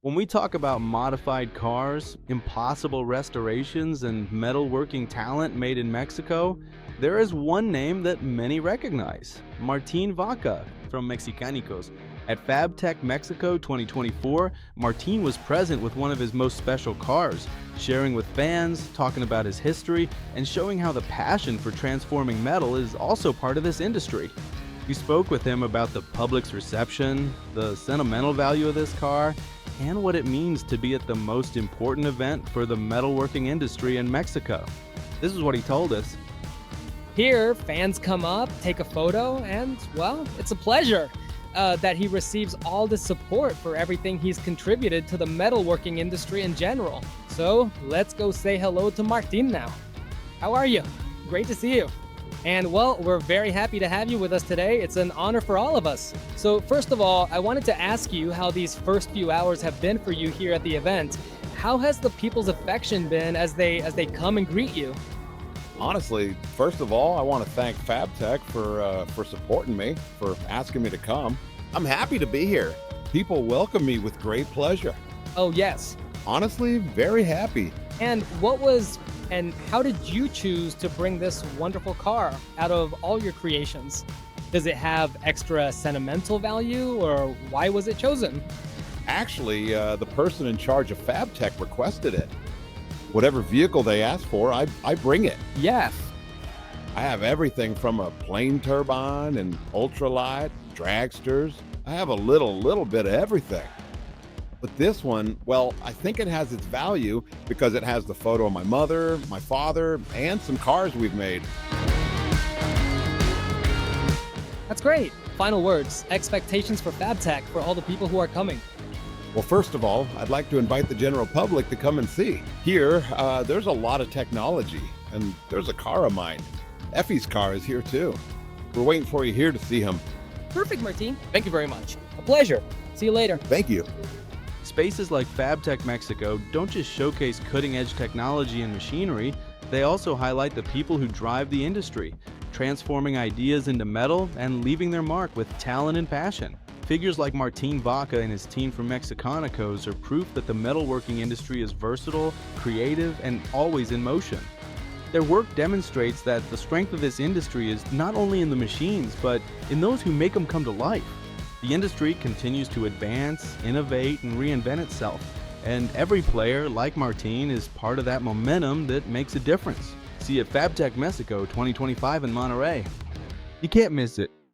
When we talk about modified cars, impossible restorations, and metalworking talent made in Mexico, there is one name that many recognize: Martín Vaca from Mexicanicos. At FABTECH Mexico 2024, Martín was present with one of his most special cars, sharing with fans, talking about his history, and showing how the passion for transforming metal is also part of this industry. We spoke with him about the public's reception, the sentimental value of this car, and what it means to be at the most important event for the metalworking industry in Mexico. This is what he told us. Here, fans come up, take a photo, and, well, it's a pleasure that he receives all the support for everything he's contributed to the metalworking industry in general. So, let's go say hello to Martin now. How are you? Great to see you. And, well, we're very happy to have you with us today. It's an honor for all of us. So, first of all, I wanted to ask you how these first few hours have been for you here at the event. How has the people's affection been as they come and greet you? Honestly, first of all, I want to thank FabTech for supporting me, for asking me to come. I'm happy to be here. People welcome me with great pleasure. Oh, yes. Honestly, very happy. And how did you choose to bring this wonderful car out of all your creations? Does it have extra sentimental value, or why was it chosen? Actually, the person in charge of FabTech requested it. Whatever vehicle they ask for, I bring it. Yes. I have everything from a plane turbine and ultralight, dragsters. I have a little bit of everything. But this one, well, I think it has its value because it has the photo of my mother, my father, and some cars we've made. That's great. Final words, expectations for FabTech for all the people who are coming. Well, first of all, I'd like to invite the general public to come and see. Here, there's a lot of technology, and there's a car of mine. Effie's car is here too. We're waiting for you here to see him. Perfect, Martin. Thank you very much. A pleasure. See you later. Thank you. Spaces like FABTECH Mexico don't just showcase cutting-edge technology and machinery, they also highlight the people who drive the industry, transforming ideas into metal and leaving their mark with talent and passion. Figures like Martín Vaca and his team from Mexicanicos are proof that the metalworking industry is versatile, creative, and always in motion. Their work demonstrates that the strength of this industry is not only in the machines, but in those who make them come to life. The industry continues to advance, innovate, and reinvent itself, and every player, like Martín, is part of that momentum that makes a difference. See you at FABTECH Mexico 2025 in Monterrey. You can't miss it.